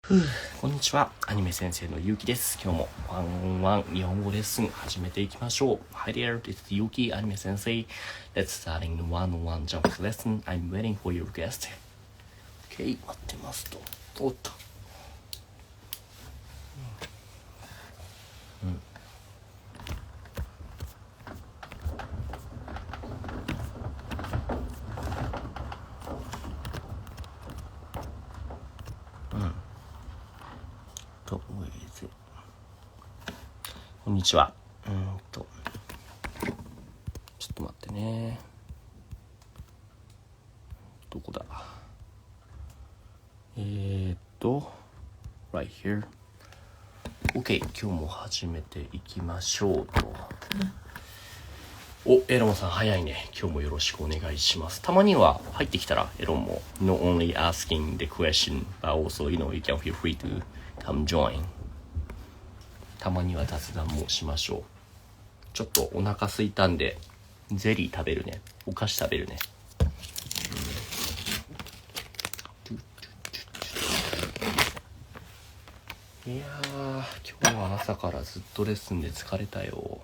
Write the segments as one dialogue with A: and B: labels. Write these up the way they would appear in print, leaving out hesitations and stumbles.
A: こんにちは、アニメ先生のゆうきです。今日もワンワン日本語レッスン始めていきましょう。Hi there, this is Yuki, Anime Sensei. Let's starting the one-on-one Japanese lesson. I'm waiting for your request. OK、待ってますと。おっと。こんにちは。ちょっと待ってね。どこだright here. OK、今日も始めていきましょうと。エロンさん早いね。今日もよろしくお願いします。たまには入ってきたらエロンも not only asking the question, but also, you can feel free to come join. たまには雑談もしましょう。ちょっとお腹空いたんでゼリー食べるね。お菓子食べるね。いやー、今日は朝からずっとレッスンで疲れたよ。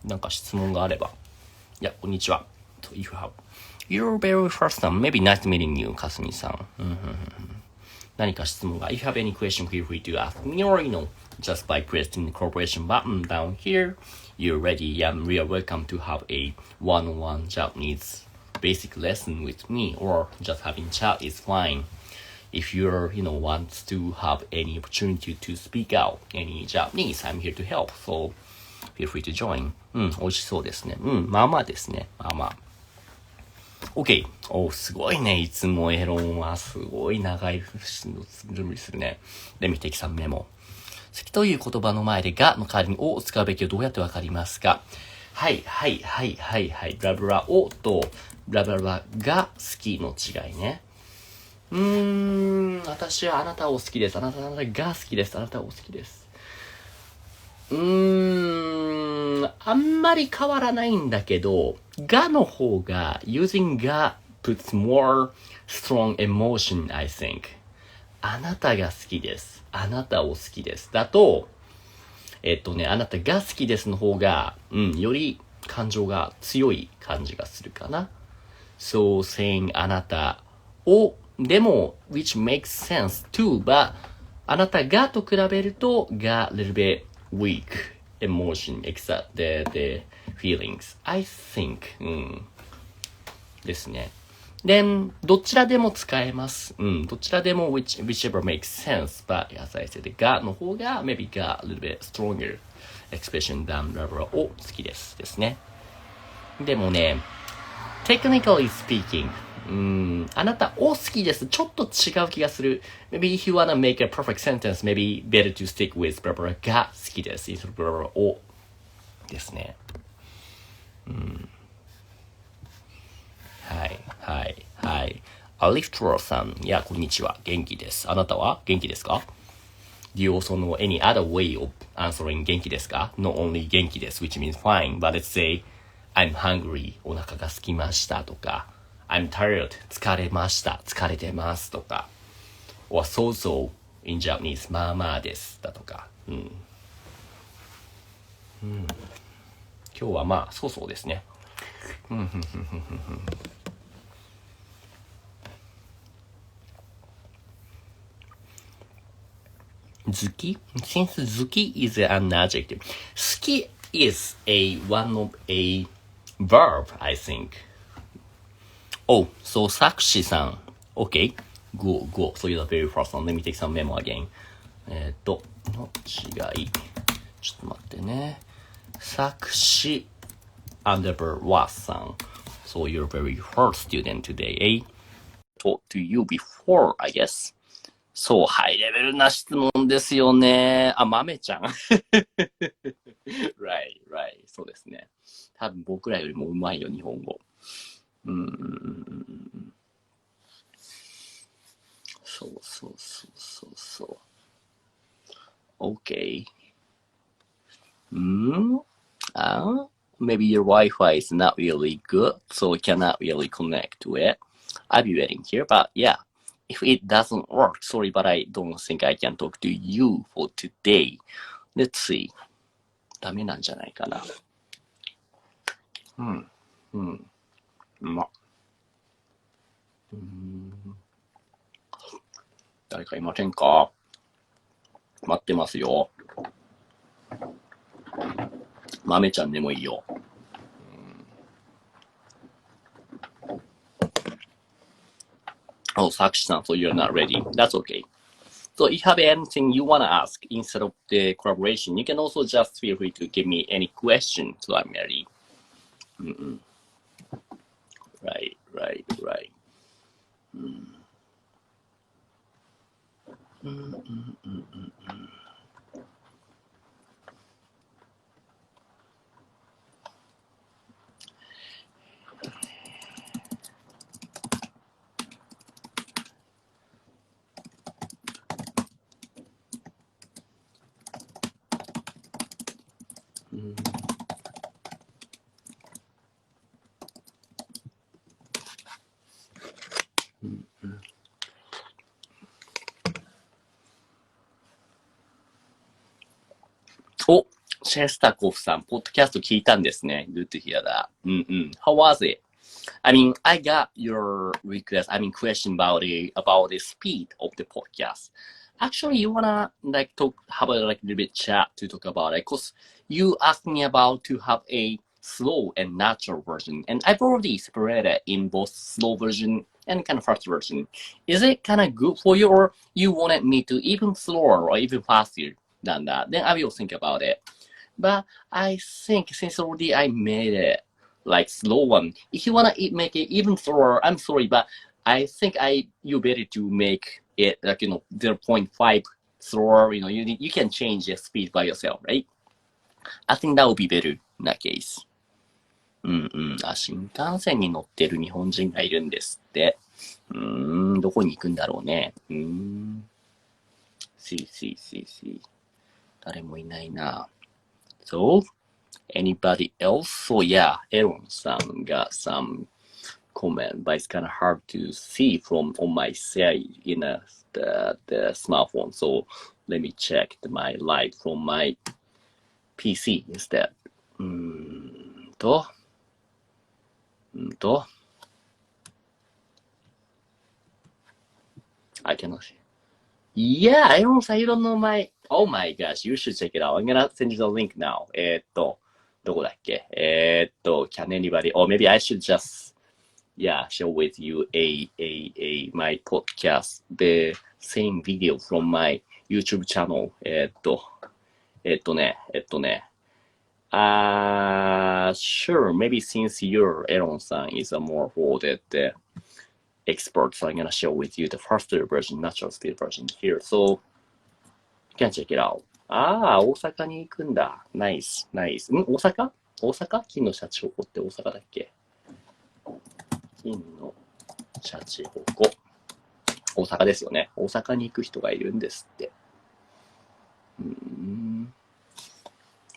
A: なんか質問があれば。いや、こんにちは。If you have your very first time, maybe nice meeting you, かすみさん。何か質問が。If you have any question, feel free to ask me or, just by pressing the cooperation button down here. You're ready. We are welcome to have a one-on-one Japanese basic lesson with me, or just having chat is fine. If you're, want to have any opportunity to speak out any Japanese, I'm here to help. So, feel free to join. 美味しそうですね。まあまあですね。まあまあ。OK。すごいね。いつもエロンはすごい長い準備するね。Let me take some memo. 好きという言葉の前でがの代わりにを使うべきをどうやってわかりますか？はい。ブラブラをとブラブラが好きの違いね。私はあなたを好きです。あなたが好きです。あなたを好きです。あんまり変わらないんだけど、がの方が、using が puts more strong emotion, I think. あなたが好きです。あなたを好きです。だと、あなたが好きですの方が、より感情が強い感じがするかな。So saying あなたを、でも、which makes sense too, but あなたがと比べると、が little bit weak emotion, except the feelings. I think, ですね。Then, どちらでも使えます。どちらでも whichever makes sense, but as I said, がの方が maybe が a little bit stronger expression than blah blah を好きですですね。でもね、technically speaking, あなたを好きです。ちょっと違う気がする。Maybe if you wanna make a perfect sentence, maybe better to stick with blah blah が好きです。blah blah をですね。はい。アリフトロさん、いや、こんにちは。元気です。あなたは元気ですか？ Do you also know any other way of answering 元気ですか？ Not only 元気です which means fine, but let's say I'm hungry お腹が空きましたとか I'm tired 疲れました疲れてますとか or so in Japanese まあまあですだとか今日はまあそうですね好き since 好き is an adjective 好き is one of a verb I think so 作詞さん OK go so you're the very first one let me take some memo again の違いちょっと待ってね作詞 underbar was さん so you're very first student today talk to you before I guessそう、ハイレベルな質問ですよね。豆ちゃん。right. そうですね。多分僕らよりもうまいよ、日本語。そう。OK。maybe your Wi-Fi is not really good, so we cannot really connect to it. I'll be waiting here, but yeah, if it doesn't work, sorry, but I don't think I can talk to you for today. Let's see. ダメなんじゃないかな。うまっ。誰かいませんか？待ってますよ。豆ちゃんでもいいよ。Oh, Sakshi-san, so you're not ready. That's okay. So if you have anything you want to ask instead of the collaboration, you can also just feel free to give me any question, so I'm ready. Right.お、シェスタコフさん、ポッドキャスト聞いたんですね。Good to hear that. How was it? I mean, I got your request. I mean, question about the speed of the podcast. Actually, you wanna like have a little bit chat to talk about it, cause you asked me about to have a slow and natural version, and I've already separated in both slow version and kind of fast version. Is it kind of good for you, or you wanted me to even slower or even faster than that? Then I will think about it. But I think since already I made it like slow one, if you wanna make it even slower, I'm sorry, but I think you better to make it like 0.5 slower. You can change the speed by yourself, right? I think that would be better in that case. 新幹線に乗ってる日本人がいるんですって。どこに行くんだろうね。See. 誰もいないな。So, anybody else? So yeah, Aaron-san got some comment, but it's kind of hard to see from on my side in the smartphone. So let me check my light from my PC instead. I cannot see. Yeah, Aaron-san, you don't know my... Oh my gosh, you should check it out. I'm gonna send you the link now. どこだっけcan anybody... Or maybe I should just... Yeah, share with you my podcast, the same video from my YouTube channel. sure, maybe since your Aaron-san is a more for the expert, so I'm gonna share with you the faster version, natural speed version here. So, you can check it out. 大阪に行くんだ。ナイス。大阪金のシャチホコって大阪だっけ？金のシャチホコ。大阪ですよね。大阪に行く人がいるんですって。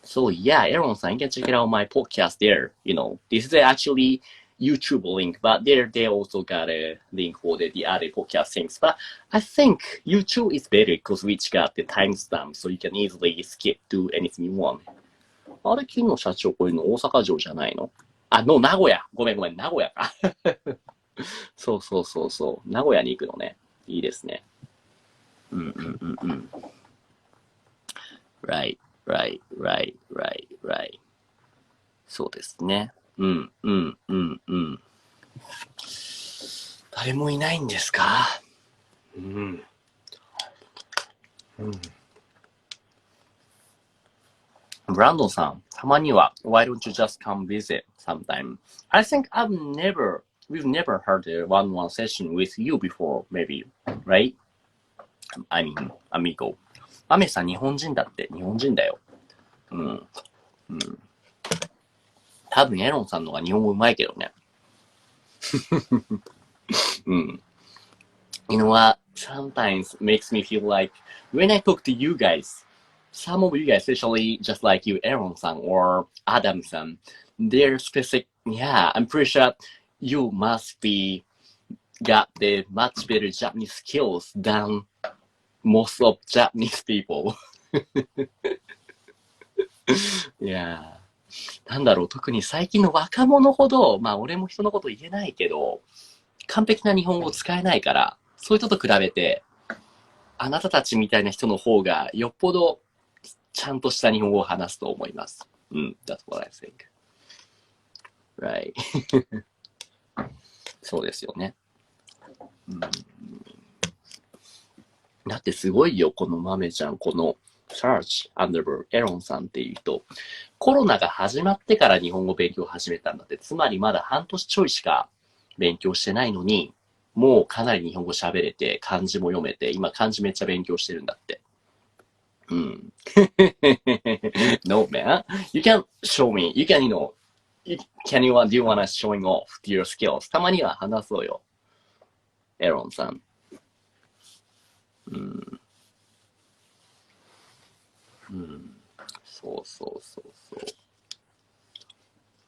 A: So yeah, Aaron-san, you can check it out my podcast there. This is actually YouTube link, but they also got a link for the other podcast things. But I think YouTube is better because we got the timestamp, so you can easily skip to anything you want. あれ、金の社長こういうの大阪城じゃないの？名古屋。ごめん、名古屋か。そう。名古屋に行くのね。いいですね。Right. そうですね。誰もいないんですか？ブランドンさん、たまには Why don't you just come visit sometime? I think we've never had a one-on-one session with you before, maybe, right? I mean, amigo. アメさん日本人だって。日本人だよ。多分エロンさんの方が日本語うまいけどね。You know what? Sometimes makes me feel like when I talk to you guys, some of you guys, especially just like you, Aaron-san or Adam-san, They're specific. Yeah, I'm pretty sure you must be got the much better Japanese skills than most of Japanese people. いやー、なんだろう、特に最近の若者ほど、まあ俺も人のこと言えないけど、完璧な日本語を使えないから、そういう人と比べて、あなたたちみたいな人の方がよっぽどちゃんとした日本語を話すと思います。うん、that's what I think. Right. そうですよね。うん、だってすごいよ、この豆ちゃん、この Search Underverb エロンさんっていう人、コロナが始まってから日本語勉強を始めたんだって、つまりまだ半年ちょいしか勉強してないのに、もうかなり日本語喋れて、漢字も読めて、今漢字めっちゃ勉強してるんだって。うん。No, man. You can show me. You can, can you, do you wanna showing off your skills? たまには話そうよ。エロンさん。うん。うん。そうそうそうそう。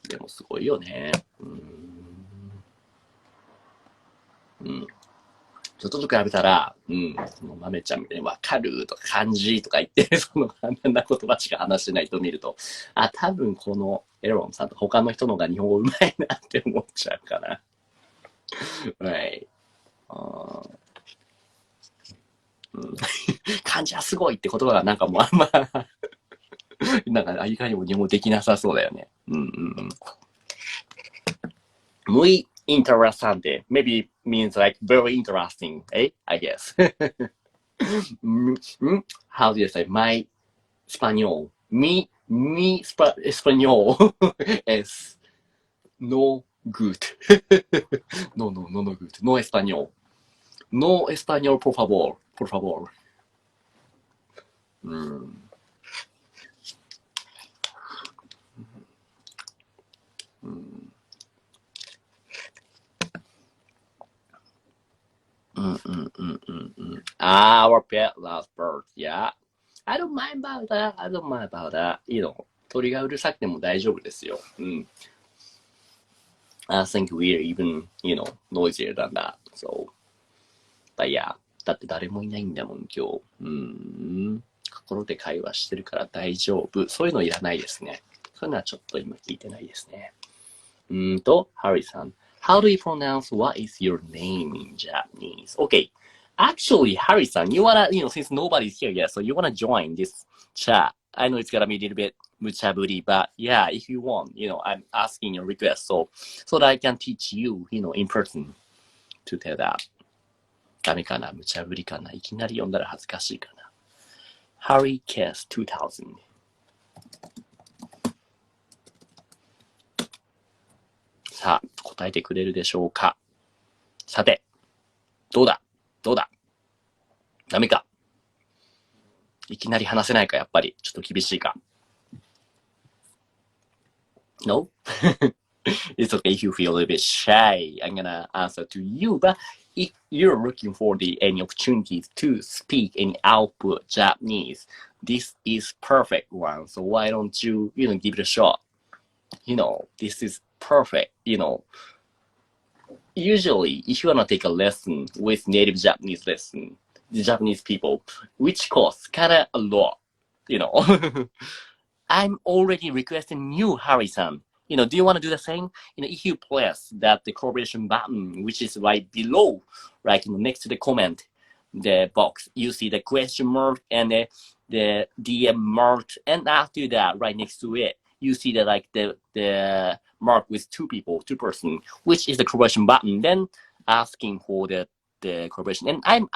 A: でもすごいよね。うん。ちょっとと比べたら、うん、その豆ちゃんみたいにわかるとか漢字とか言って、その簡単な言葉しか話してない人を見ると、あ、多分このエロンさんと他の人の方が日本語うまいなって思っちゃうかな。はい。うん、漢字はすごいって言葉がなんかもうあんま、なんかいかにも日本語できなさそうだよね。うんうんうん。muy interesante. Maybe means like very interesting, eh? I guess. How do you say? My español. Mi español es no good. No good. No español. No español, por favor. Por favor. うん。うん。Our pet loves birds. Yeah. I don't mind about that. I don't mind about that.鳥がうるさくても大丈夫ですよ。うん。I think we're even, noisier than that. So, but yeah. だって誰もいないんだもん、今日。心で会話してるから大丈夫。そういうのいらないですね。そういうのはちょっと今聞いてないですね。ハリーさん。How do you pronounce what is your name in Japanese? Okay. Actually, Harry-san, you wanna, since nobody's here yet, so you wanna join this chat. I know it's gonna be a little bit muchaburi, but yeah, if you want, I'm asking your request so that I can teach you, in person to tell that. ダメかな無茶ぶりかないきなり読んだら恥ずかしいかな Harry Kiss 2000さあ、答えてくれるでしょうかさて、どうだダメかいきなり話せないかやっぱり。ちょっと厳しいか No? It's okay if you feel a little bit shy. I'm gonna answer to you, but if you're looking for any opportunities to speak any output Japanese, this is perfect one. So why don't you, give it a shot? This is perfect. Usually, if you wanna take a lesson with native Japanese Japanese people, which costs kinda a lot, I'm already requesting you, Harry-san. Do you want to do the same? If you press the collaboration button, which is right below, right next to the comment, the box, you see the question mark and the DM mark, and after that, right next to it, you see the mark with two person, which is the collaboration button. Then asking for the collaboration, and I'm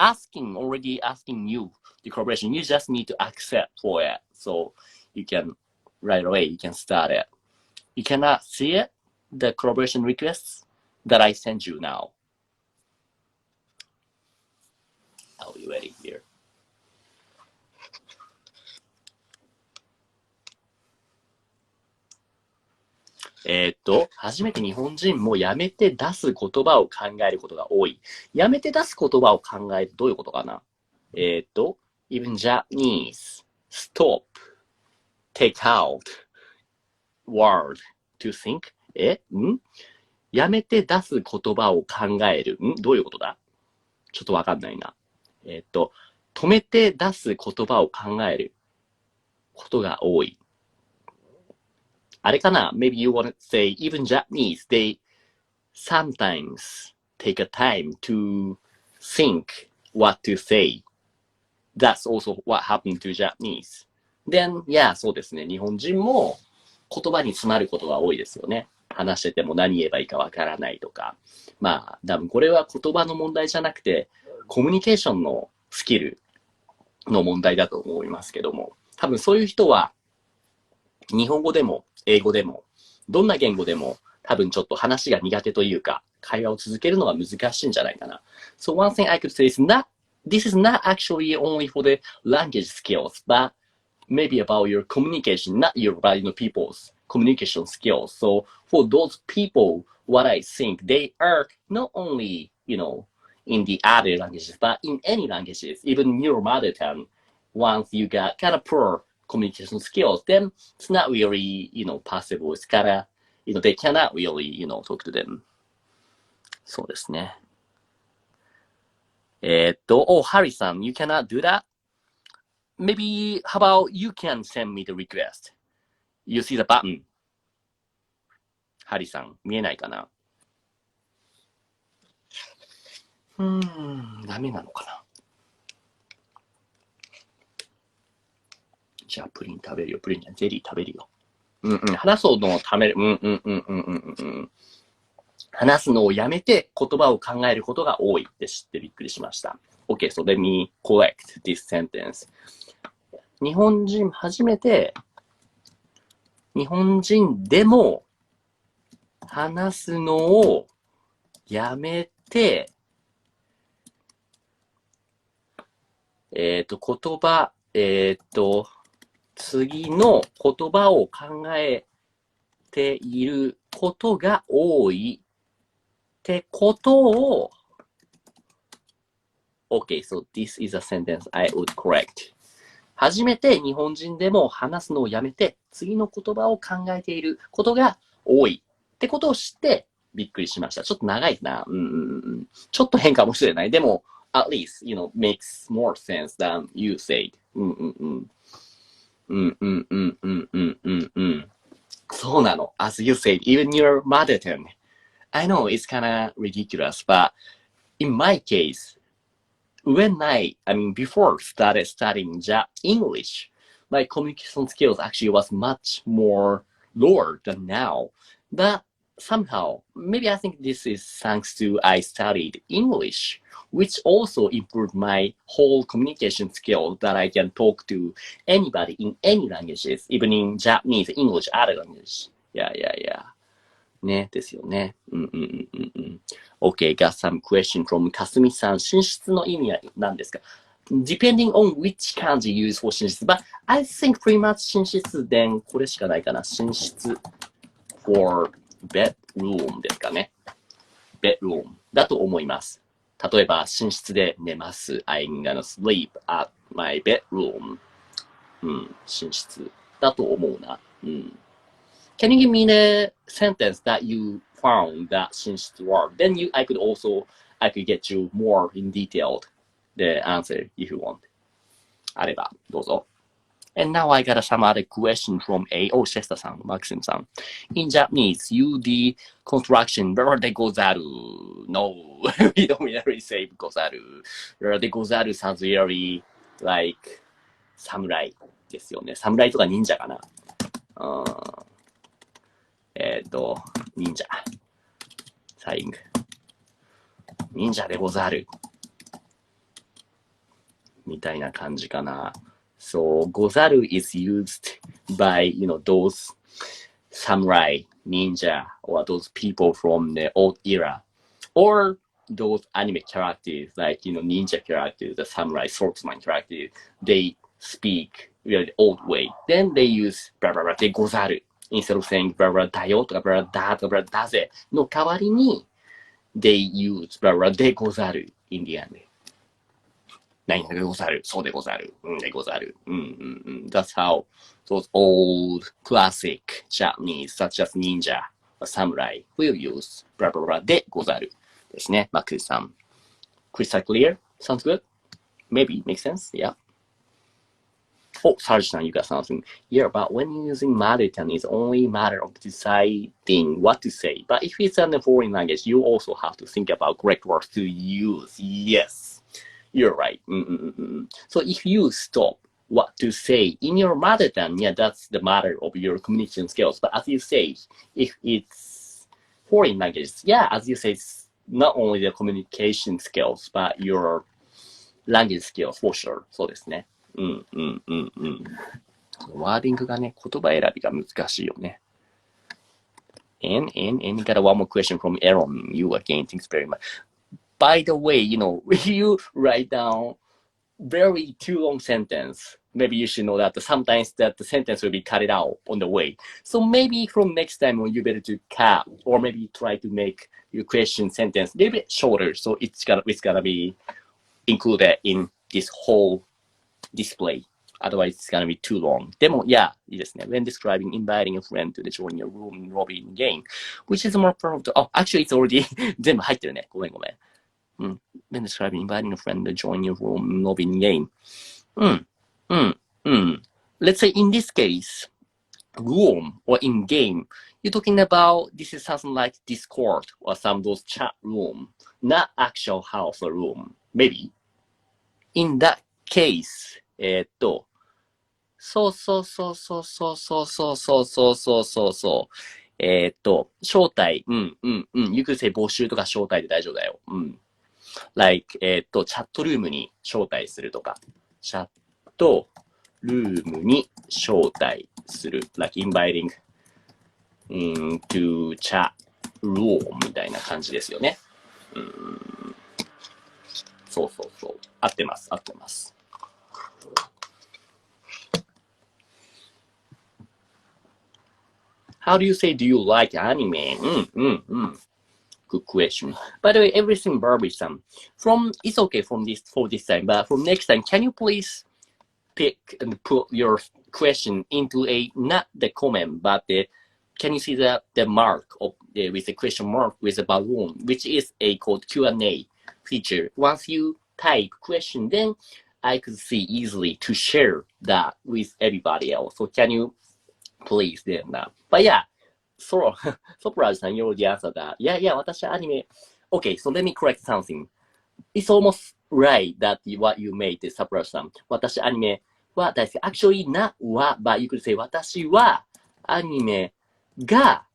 A: already asking you the collaboration. You just need to accept for it, so you can right away you can start it. You cannot see it, the collaboration requests that I sent you now. I'll be waiting here. 初めて日本人もやめて出す言葉を考えることが多い。やめて出す言葉を考えるどういうことかなeven Japanese, stop, take out, word, to think? やめて出す言葉を考える。どういうことだ？ちょっとわかんないな。止めて出す言葉を考えることが多い。あれかな？ Maybe you want to say, even Japanese, they sometimes take a time to think what to say. That's also what happened to Japanese. Then, yeah, そうですね。日本人も言葉に詰まることが多いですよね。話してても何言えばいいかわからないとか。まあ、多分これは言葉の問題じゃなくて、コミュニケーションのスキルの問題だと思いますけども、多分そういう人は、日本語でも英語でも、どんな言語でも多分ちょっと話が苦手というか、会話を続けるのが難しいんじゃないかな。So one thing I could say is this is not actually only for the language skills, but maybe about your communication, not your, but people's communication skills. So for those people, what I think, they are not only, in the other languages, but in any languages, even your mother tongue, once you got kind of poor communication skills, then it's not really, possible. It's kind of, they cannot really, talk to them. そうですね。Harry さん、you cannot do that? Maybe, how about you can send me the request? You see the button. ハリさん、見えないかな？ダメなのかな？じゃあ、プリン食べるよ。プリンじゃん、ゼリー食べるよ。話すのをためる。話すのをやめて言葉を考えることが多いって知ってびっくりしました。Okay, so let me correct this sentence. 日本人初めて、日本人でも話すのをやめて、言葉、次の言葉を考えていることが多いってことを Okay, so this is a sentence I would correct. 初めて日本人でも話すのをやめて次の言葉を考えていることが多いってことを知ってびっくりしました。ちょっと長いな。ちょっと変かもしれない。でも、at least, makes more sense than you said. そうなの。As you said, even your mother tongue. I know it's kind of ridiculous, but in my case, before started studying English, my communication skills actually was much more lower than now. But somehow, maybe I think this is thanks to I studied English, which also improved my whole communication skill that I can talk to anybody in any languages, even in Japanese, English, other languages. Yeah. ね、ですよね。Okay, got some question from かすみさん。進出の意味は何ですか？ Depending on which kanji you use for 進出。But I think pretty much 進出 then これしかないかな。進出 for bedroom ですかね。bedroom だと思います。例えば、寝室で寝ます。I'm gonna sleep at my bedroom. 寝室だと思うな。Can you give me the sentence that you found that 寝室 word? Then I could get you more in detailed the answer if you want. あれば、どうぞ。And now I got some other question from Shesta さん、Maxim さん。In Japanese, you the construction, where they gozaru. No, we don't really say gozaru. Where they gozaru sounds really like samurai ですよね。侍とか忍者かな。忍者。saying 忍者でござる。みたいな感じかな。So, ござる is used by, those samurai, ninja, or those people from the old era. Or those anime characters, like, ninja characters, the samurai, swordsman characters, they speak really old way. Then they use でござる。Instead of saying だよとかだとかだぜの代わりに they use でござる in the end. 何々でござる。そうでござる。でござる。That's how those old classic Japanese, such as ninja or samurai, will use blah blah blah でござる。ですね。マックスさん。Crystal clear? Sounds good? Maybe. Makes sense? Yeah. Oh, Sarge-san, you got something. Yeah, but when using mother tongue, it's only a matter of deciding what to say. But if it's in a foreign language, you also have to think about correct words to use. Yes, you're right. So if you stop what to say in your mother tongue, yeah, that's the matter of your communication skills. But as you say, if it's foreign language, yeah, as you say, it's not only the communication skills, but your language skills for sure. そうですね。ワーディングがね、言葉選びが難しいよね。And got one more question from Aaron. You again, thanks very much. By the way, you write down very too long sentence, maybe you should know that sometimes that the sentence will be cut out on the way. So maybe from next time when you better to cut or maybe try to make your question sentence a little bit shorter. So it's gotta be included in this whole display. Otherwise, it's gonna be too long. でも、yeah, いいですね。When describing inviting a friend to join your room robin game, which is more perfect. Oh, actually, it's already 全部入ってるね。ごめん。When describing inviting a friend to join your room robin game. Let's say in this case, room or in game, you're talking about this is something like Discord or some of those chat room, not actual house or room. Maybe. In that case, そう。招待、You could say 募集とか招待で大丈夫だよ。like, チャットルームに招待するとか。チャットルームに招待する。like inviting to chat room みたいな感じですよね。そう。合ってます。How do you say, do you like anime? Good question. By the way, everything Barbie-san. It's okay for this time, but from next time, can you please pick and put your question into not the comment, but can you see the mark of with the question mark with a balloon, which is called Q&A feature. Once you type question, then I could see easily to share that with everybody else. So can you please then But yeah, Sopraj-san, you already answered that. Yeah, 私はアニメ. Okay, so let me correct something. It's almost right that what you made, Sopraj-san. 私アニメは大好き. Actually, not は, but you could say 私はアニメが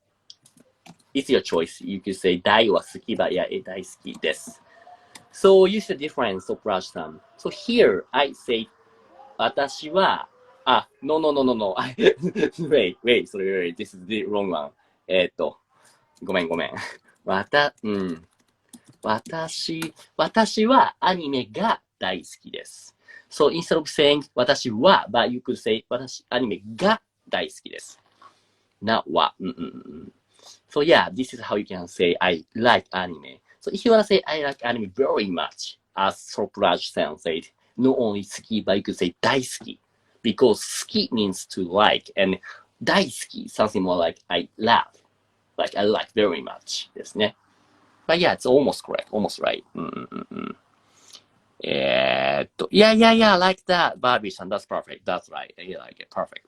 A: It's your choice. You could say 大は好き, but yeah, 大好きです. So use the difference, Sopraj-san. So here, I say 私はno. wait, sorry, this is the wrong one. ごめん。私はアニメが大好きです。So instead of saying 私は, but you could say 私アニメが大好きです。not は。So yeah, this is how you can say I like anime. So if you want to say I like anime very much, as Sopraj-san said, not only 好き, but you could say 大好き. Because 好き means to like, and 大好き something more like I love, like I like very much ですね。But yeah, it's almost correct, almost right. Yeah, like that, Barbie-san, that's perfect, that's right. Yeah, like it, perfect.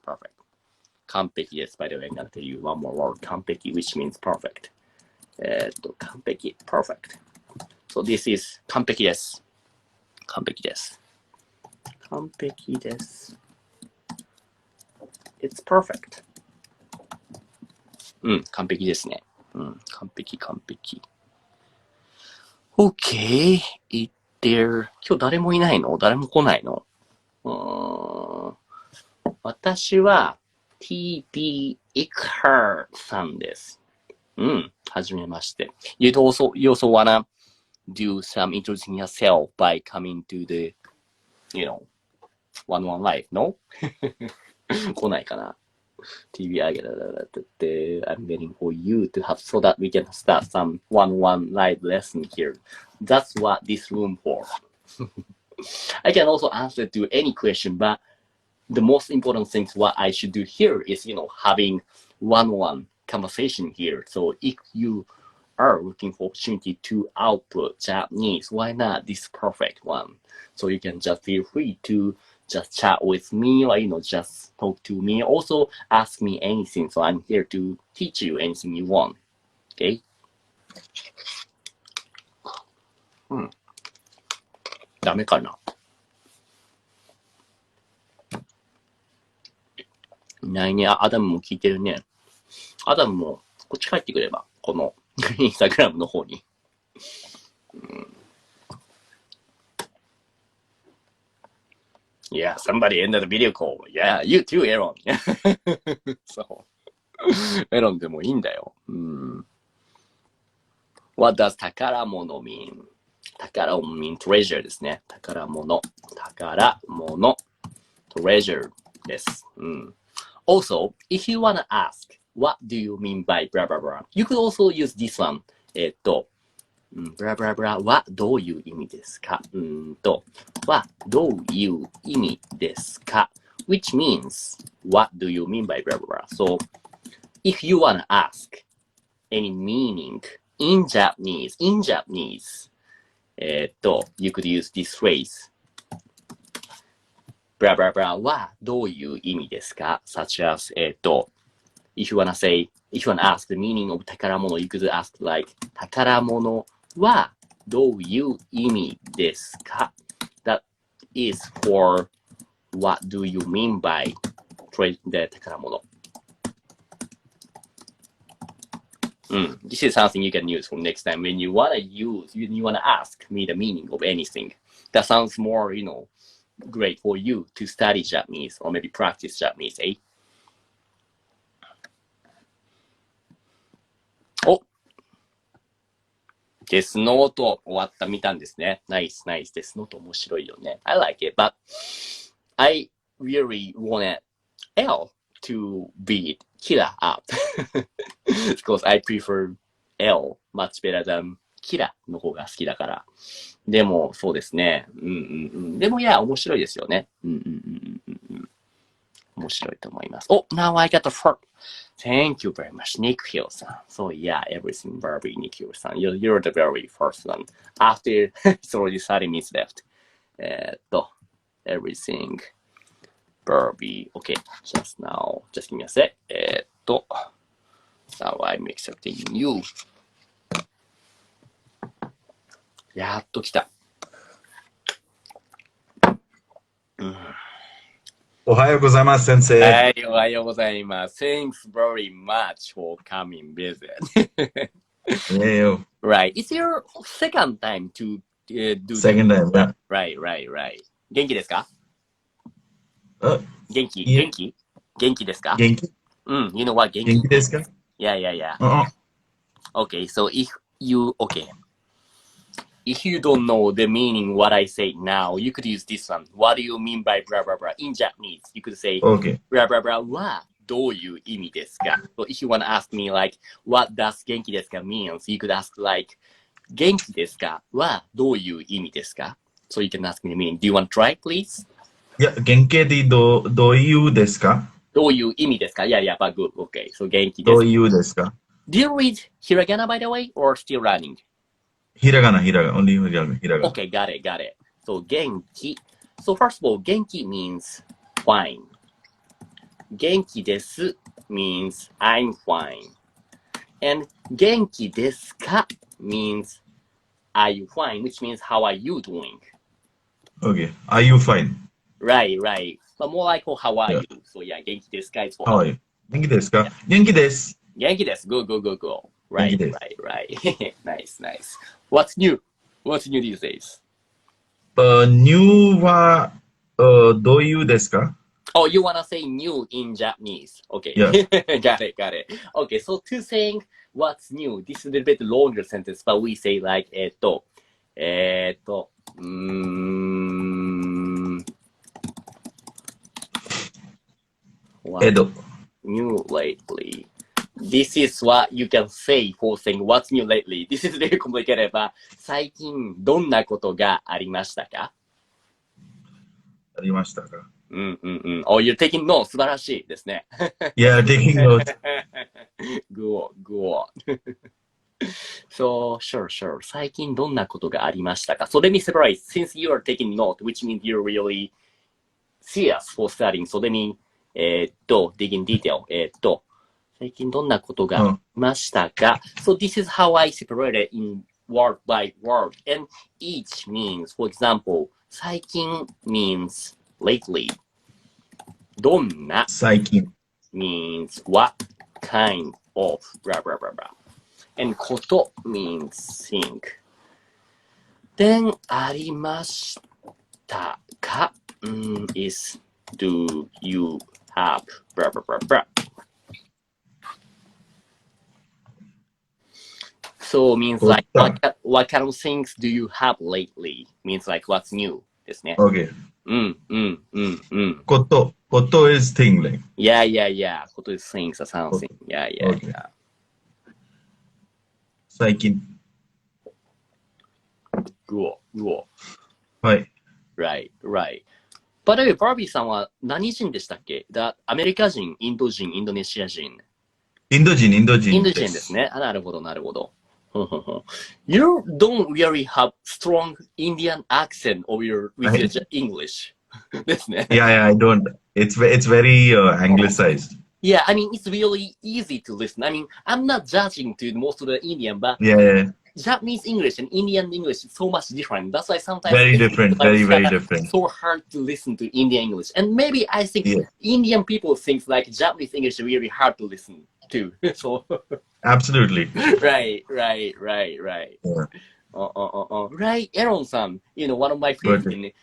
A: 完璧です。By the way, I'm gonna tell you one more word, 完璧, which means perfect. 完璧, perfect. So this is 完璧です。完璧です。It's perfect. 完璧ですね。完璧。Okay, is there 今日誰もいないの？誰も来ないの？私は TB イカーさんです。はじめまして。You also wanna do some introducing yourself by coming to the, one life, no? 来ないかな。TV, I'm waiting for you to have so that we can start some one live lesson here. That's what this room for. I can also answer to any question, but the most important thing what I should do here is, having one-on-one conversation here. So if you are looking for opportunity to output Japanese, why not this perfect one? So you can just feel free to just chat with me or, just talk to me. Also ask me anything. So I'm here to teach you anything you want. Okay? ダメかな。いないね。アダムも聞いてるね。アダムもこっち帰ってくれば、このインスタグラムの方に。Yeah, somebody ended the video call. Yeah, you too, Aaron. そう。エロンでもいいんだよ。What does 宝物 mean? 宝物 mean treasure ですね。宝物。宝物。treasure です。Also, if you wanna ask, what do you mean by blah blah blah? You could also use this one. blah blah blah はどういう意味ですかはどういう意味ですか which means, what do you mean by blah blah blah? So, if you wanna ask any meaning in Japanese, you could use this phrase. blah blah blah はどういう意味ですか such as, if you wanna ask the meaning of 宝物, you could ask like 宝物はどういう意味ですか That is for what do you mean by the 宝物. This is something you can use for next time when you wanna ask me the meaning of anything. That sounds more, great for you to study Japanese or maybe practice Japanese, eh? おデスノート終わった見たんですね。ナイス。デスノート面白いよね。I like it, but I really wanted L to beat Kira up. Because I prefer L much better than Kira の方が好きだから。でも、そうですね。でも、面白いですよね。面白いと思います。now I got the first. Thank you very much, Nick Hill-san. So, everything very Nick Hill-san. You're the very first one. After, it's already 30 minutes left. Everything very, okay. Just give me a sec. Now I'm accepting you. やっと来た。
B: おはようございます、先生。
A: はい、おはようございます。Thanks very much for coming visit. Right. It's your second time to do
B: Second time, yeah.
A: Right. 元気ですか元気ですか
B: 元気
A: you know what 元気
B: ですか
A: Yeah. Okay, so if you don't know the meaning what I say now, you could use this one. What do you mean by blah blah blah? In Japanese, you could say
B: Okay.
A: blah blah blah はどういう意味ですか So if you want to ask me like, what does 元気ですか means, you could ask like, 元気ですかはどういう意味ですか So you can ask me the meaning. Do you want to try, please?
B: いや、元気でどういうですか
A: どういう意味ですか Yeah, but good. Okay, so 元気です。
B: どういうですか
A: Do you read hiragana, by the way, or still running?
B: ひらがな、only ひらがな。
A: Okay, got it. So 元気. So first of all, 元気 means fine. 元気です means I'm fine. And 元気ですか means are you fine, which means how are you doing?
B: Okay. Are you fine?
A: Right. But more like how are you? So 元気ですか is for
B: How are you? 元気ですか元気です。
A: 元気です。Go. Right. Nice. What's new these days?
B: New はどういうですか
A: Oh, you wanna say new in Japanese? Okay.
B: Yeah.
A: Got it. Okay, so to saying what's new, this is a little bit longer sentence, but we say like, what new lately? This is what you can say for saying what's new lately. This is very complicated, but 最近どんなことがありましたか
B: ありましたか？
A: うんうんうん。Oh, you're taking notes. 素晴らしいですね。
B: Yeah, taking notes.
A: Good, good. So, sure, sure. 最近どんなことがありましたか？ So let me separate. Since you are taking note, which means you're really serious for studying. So let me, dig in detail. 最近どんなことがありましたか？ So this is how I separate it in word by word. And each means, for example, 最近 means lately. どんな
B: 最近。
A: means what kind of blah blah blah blah. And こと means think. Then ありましたか、is do you have blah blah blah blah. So means like what kind of things do you have lately? Means like what's new ですね。
B: Okay.
A: うんうんうんうん。
B: こと is thing like.
A: Yeah, yeah, yeah. こと is things or something. Yeah, yeah,
B: Okay.
A: yeah.
B: 最近。
A: Cool, cool.
B: はい。
A: Right, right. By the way, バービーさんは何人でしたっけ？アメリカ人、インド人、インドネシア人。
B: インド人
A: インド人
B: で
A: ですすね。なるほど、なるほど。You don't really have strong Indian accent with your English ですね。
B: Yeah, yeah, I don't. It's very anglicized.
A: Yeah, I mean, it's really easy to listen. I mean, I'm not judging to most of the Indian, but
B: Yeah, yeah.
A: Japanese English and Indian English is so much different. That's why sometimes
B: Very
A: I feel
B: different.
A: like
B: Very different.
A: so hard to listen to Indian English. And maybe I think
B: Yeah,
A: Indian people think like Japanese English is really hard to listen to. So
B: absolutely.
A: right.
B: Yeah.
A: Right, Aaron-san, one of my
B: But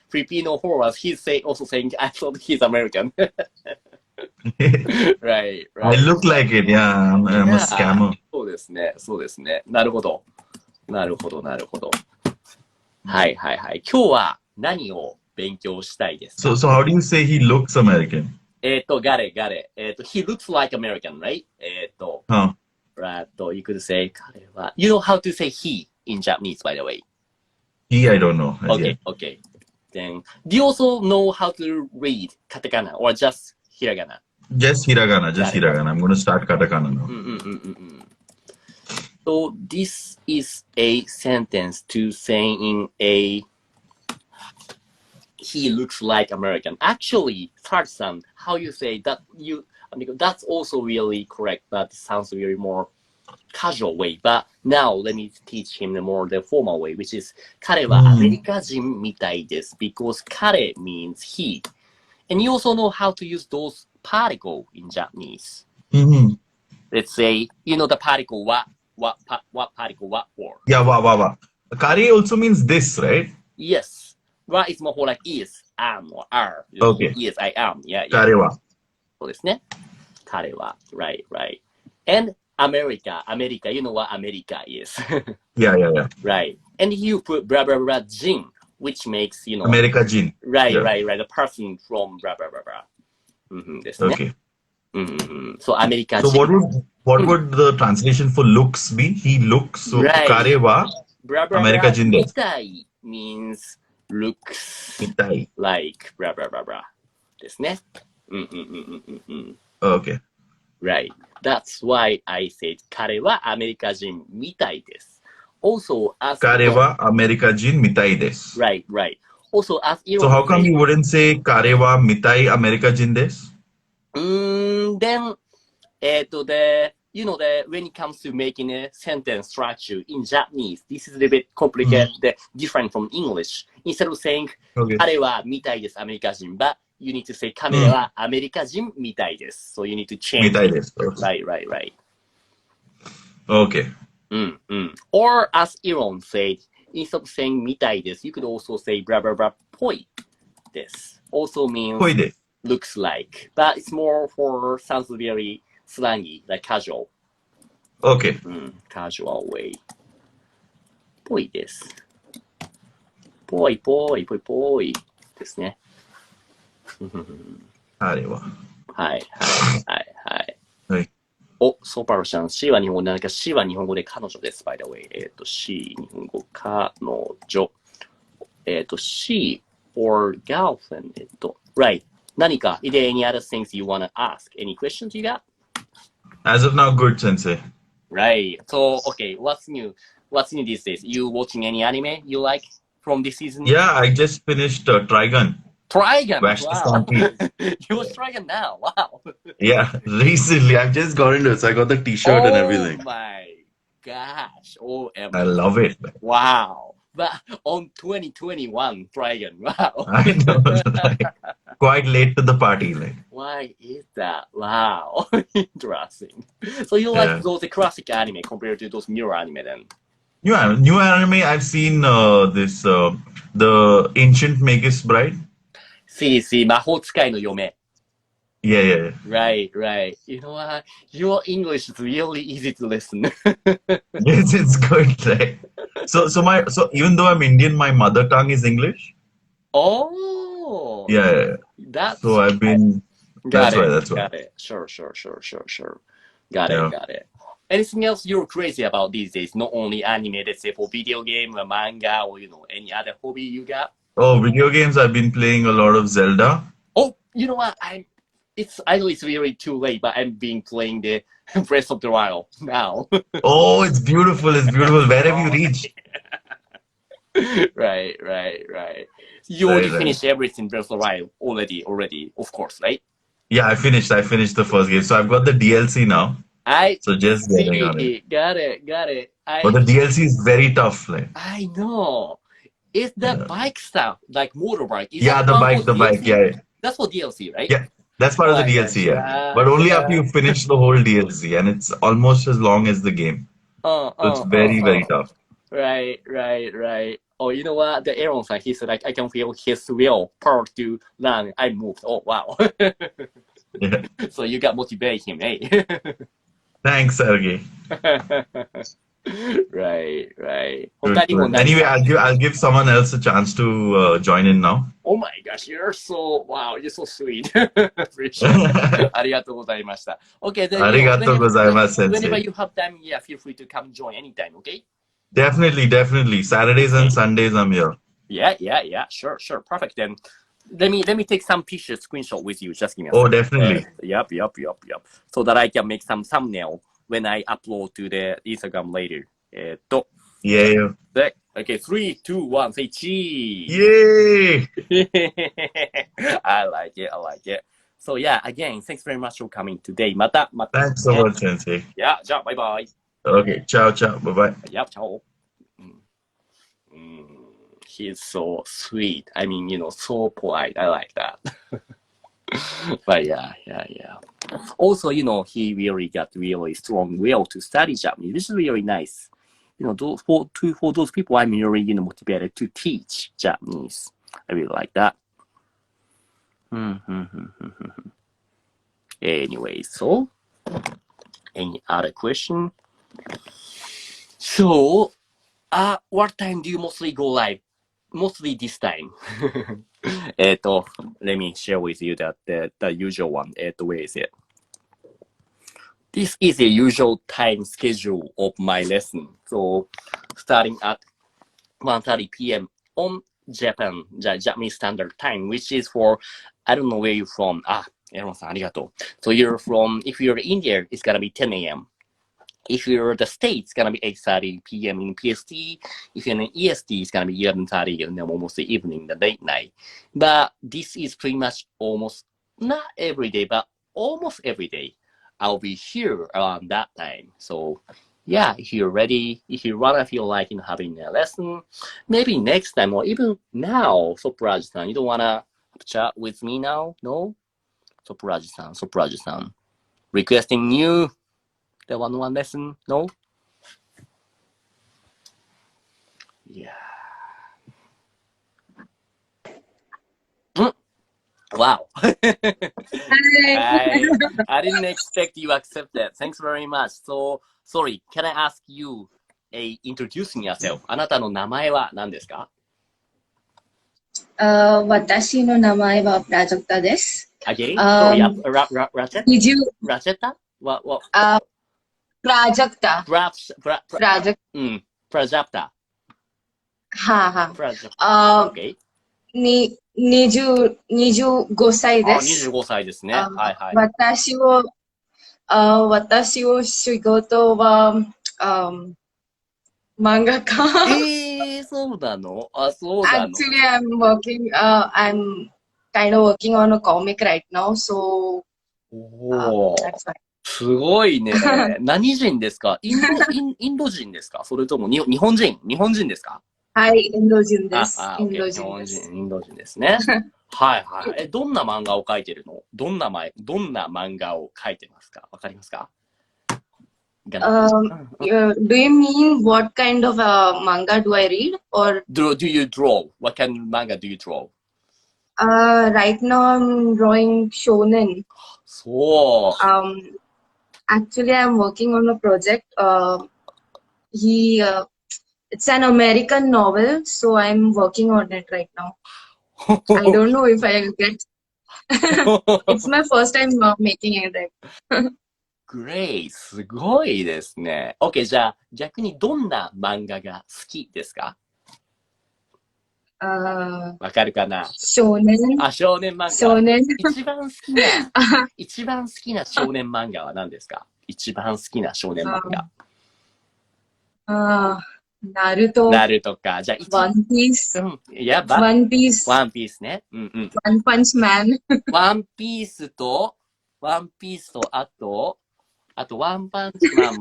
A: Filipino followers, also saying I thought he's American. Right.
B: I look like it. Yeah, I'm a scammer.
A: そうですね、そうですね。なるほど。なるほど。はいはいはい。今日は何を勉強したいですか？
B: So how do you say he looks American?
A: got it. He looks like American, right?
B: Huh?
A: You could say 彼は You know how to say he in Japanese, by the way.
B: I don't know as yet.
A: Okay. Then, do you also know how to read katakana or just hiragana?
B: Just hiragana.
A: Got it.
B: I'm going to start katakana now.
A: So this is a sentence to saying he looks like American. Actually, Third-san, how you say that that's also really correct, but it sounds really more casual way. But now let me teach him the formal way, which is 彼はアメリカ人みたいです because 彼 means he. And you also know how to use those particle in Japanese. Let's say, the particle what particle what for?
B: Yeah, wa. Kare also means this, right?
A: Yes. What is more like is, am, or are.
B: Okay.
A: Yes, I am. Yeah.
B: Kare wa.
A: そうですね。彼は right. And America, you know what America is.
B: Yeah.
A: Right. And you put blah blah blah jin, which makes,
B: America Jin.
A: Right,
B: Yeah.
A: right. The person from blah blah blah blah. ですね。
B: Okay.
A: So アメリカ
B: So
A: 人。
B: what would the translation for looks be? He looks. So
A: Right.
B: kare wa
A: Blah blah
B: America
A: blah.
B: Jin desu.
A: みたい means looks
B: みたい
A: like blah blah blah blah ですね。
B: Okay.
A: Right. That's why I said 彼はアメリカ人みたいです。Also, as
B: 彼はアメリカ人みたいです。
A: Right. Also, as
B: So how come you wouldn't say 彼はみたいアメリカ人です?
A: Then, when it comes to making a sentence structure in Japanese, this is a little bit complicated, different from English. Instead of saying, 彼はみたいです、アメリカ人 but you need to say, 彼はアメリカ人みたいです。So you need to change.
B: みたいです。
A: Right.
B: Okay.
A: Or as Elon said, instead of saying みたいです, you could also say blah blah blah ぽいです. Also means
B: ぽいです。
A: looks like, but it's more for sounds very slangy, like casual.
B: Okay.
A: Casual way. ぽいです。ぽいですね。
B: 彼は。
A: はい。
B: はい。
A: ソパロちゃん、C は日本語で、C は日本語で彼女です、by the way. C 日本語彼女。C or girlfriend? Right. 何か Is there any other things you want to ask? Any questions you got?
B: As of now, good, Sensei.
A: Right. So, okay, what's new? What's new these days? You watching any anime you like from this season?
B: Yeah, I just finished Trigun.
A: Trigun!
B: Vash
A: Wow.
B: Stampede.
A: You watch Trigun now? Wow.
B: Yeah, recently I've just got into it, so I got the T-shirt and
A: Oh
B: everything.
A: my gosh. OMG.
B: I love it.
A: Wow. But on 2021 Trigun. Wow.
B: I know, like, quite late to the party, like.
A: Why is that? Wow. Interesting. So you like
B: Yeah.
A: those classic anime compared to those newer anime then?
B: New anime. I've seen this the Ancient Magus Bride.
A: See, 魔法使いの嫁.
B: Yeah, yeah, yeah.
A: Right, right. You know what? Your English is really easy to listen.
B: Yes, it's good. Like, so even though I'm Indian, my mother tongue is English.
A: Oh,
B: Yeah, yeah, yeah.
A: that's
B: So I've been.
A: got
B: That's why.
A: it.
B: That's why.
A: Got it. Sure. Got
B: Yeah.
A: it. Anything else you're crazy about these days? Not only anime, let's say for video game or manga or any other hobby you got?
B: Oh, video games. I've been playing a lot of Zelda.
A: Oh, you know what? I know it's really too late, but I'm being playing the Breath of the Wild now.
B: Oh, it's beautiful. It's beautiful. Where have you reached?
A: Right. You already
B: Right.
A: finished everything Breath of the Wild already, of course, right?
B: Yeah, I finished the first game. So I've got the DLC now. So just getting on it.
A: See. Got it.
B: But the DLC is very tough. Like,
A: I know. Is that bike stuff, like motorbike? Is
B: yeah,
A: that
B: the
A: one
B: bike,
A: for
B: the bike.
A: DLC?
B: Yeah,
A: That's for DLC, right?
B: yeah. That's part
A: Oh
B: of the
A: my gosh,
B: DLC. Yeah, but only after you finish the whole DLC, and it's almost as long as the game. So it's very, very tough.
A: Right. Oh, you know what? The Aaron side, he said, like, I can feel his will power to run. I moved. Oh, wow.
B: Yeah.
A: So you got motivate him, eh?
B: Thanks, Sergey.
A: Right.
B: Good, good. Anyway, I'll give someone else a chance to join in now.
A: Oh my gosh, you're so sweet. Appreciate it. ありがとうございました。Okay, then
B: Arigatou gozaimasu,
A: whenever
B: Sensei.
A: you have time, yeah, feel free to come join anytime, okay?
B: Definitely. Saturdays and Sundays I'm here.
A: Yeah. Sure. Perfect. Then let me take some pictures, screenshot with you. Just give me a
B: Oh,
A: second.
B: definitely.
A: Yep. So that I can make some thumbnail when I upload to the Instagram later.
B: Yeah.
A: Okay, 3, 2, 1, say cheese.
B: Yay!
A: I like it. So yeah, again, thanks very much for coming today. また。
B: Thanks so much, Sensei.
A: Yeah, じゃあ、バイバイ。
B: Okay, ciao. Bye-bye.
A: Yep, ciao. He's so sweet. I mean, so polite. I like that. But yeah. Also, he really got really strong will to study Japanese. This is really nice. For those people, I'm really motivated to teach Japanese. I really like that. Anyway, so any other question? So, what time do you mostly go live? Mostly this time. Let me share with you that the usual one. Where is it? This is a usual time schedule of my lesson. So, starting at 1:30 p.m. on Japanese Standard Time, which is for, I don't know where you're from. Aaron-san, arigato. So if you're in India, it's gonna be 10 a.m. If you're the States, it's gonna be 8:30 p.m. in PST. If you're in EST, it's gonna be 11:30 and then almost the evening, the late night. But this is pretty much almost, not every day, but almost every day. I'll be here around that time. So yeah, if you're ready, if you wanna feel like having a lesson, maybe next time or even now, Sopraji-san, you don't wanna chat with me now? No? Sopraji-san. Requesting new the one-on-one lesson? No? Yeah. Wow. I didn't expect you accept that. Thanks very much. So, sorry, can I ask you introducing yourself? あなたの名前は何ですか？
C: 私の名前はプラジョクタです。
A: Again? Sorry, Rachetta?
C: Did you?
A: Rachetta? What?
C: Prajakta.
A: Prajapta.
C: Ha.
A: Okay.
C: 25歳
A: あ、
C: です。
A: 25歳ですね。はいはい。
C: 私を仕事は、漫画家。
A: そうなの？あ、そうなの？Actually,
C: I'm kind of working on a comic right now, so
A: おー、
C: that's fine.
A: すごいね。何人ですか？インド人ですか？それとも日本人ですか？
C: はい、インド人です。
A: オッケー。
C: インド人です。
A: インド人ですね。はいはい。どんな漫画を描いてるの？どんな漫画を描いてますか？わかりますか？Do
C: you mean what kind of manga do I read? Or
A: Do you draw? What kind of manga do you draw?
C: right now I'm drawing shonen.
A: そう。
C: Actually, I'm working on a project. It's an American novel, so I'm working on it right now. I don't know if I'll get. It's my first time making it.
A: グレイ、すごいですね。OK、じゃあ逆にどんな漫画が好きですか？わかるかな？
C: 少年。
A: あ、少年漫画。
C: 少年。
A: 一番好きな少年漫画は何ですか？一番好きな少年漫画。
C: ナルト。
A: ナルトか。じゃあ
C: ワンピース。ワンピース。
A: ワンピースね。
C: ワンパンチマン。
A: ワンピースと、あとワンパンチマ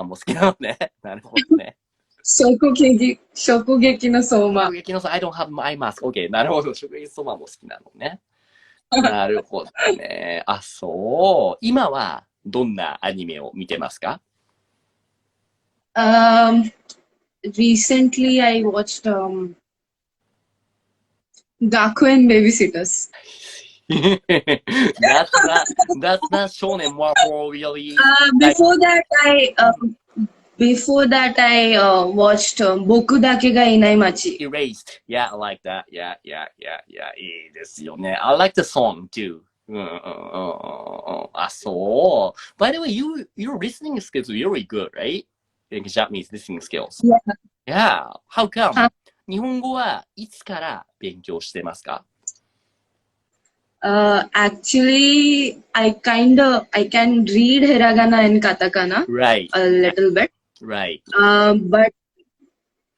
A: ンも好きなのね。なるほどね。
C: 食撃の相馬。
A: 食撃のI don't have my mask. OK。なるほど。食撃相馬も好きなのね。なるほどね。あ、そう。今はどんなアニメを見てますか
C: ？Recently I watched Gaku and Babysitters.
A: That's not shonen more for really.
C: Before that I watched Boku Dake ga Inai Machi.
A: Erased. Yeah, I like that. Yeah. いいですよね。I like the song too. あ、そう。By the way, your listening skills are really good, right? In Japanese listening skills. Yeah. How come? 日本語はいつから勉強してますか？
C: Actually, I can read hiragana and katakana a little bit.
A: Right.
C: But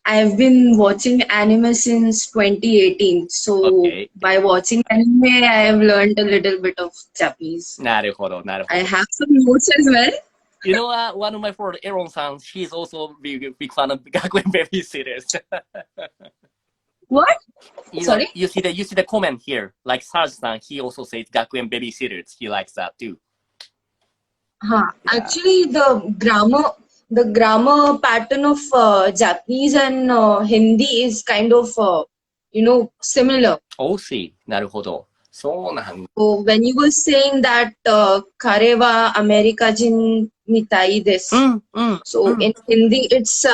C: I've been watching anime since 2018. So by watching anime, I have learned a little bit of Japanese.
A: なるほど。
C: I have some notes as well.
A: You know what? One of my friends, Aaron-san, he's also big fan of Gakuen Babysitters.
C: What?
A: Sorry? You see the comment here. Like Sarge-san, he also says Gakuen Babysitters. He likes that too.
C: Actually, the grammar pattern of Japanese and Hindi is kind of, similar.
A: Oh, see. なるほど。そうなんだ。
C: So when you were saying that kare wa America jin mitai desu. So in Hindi it's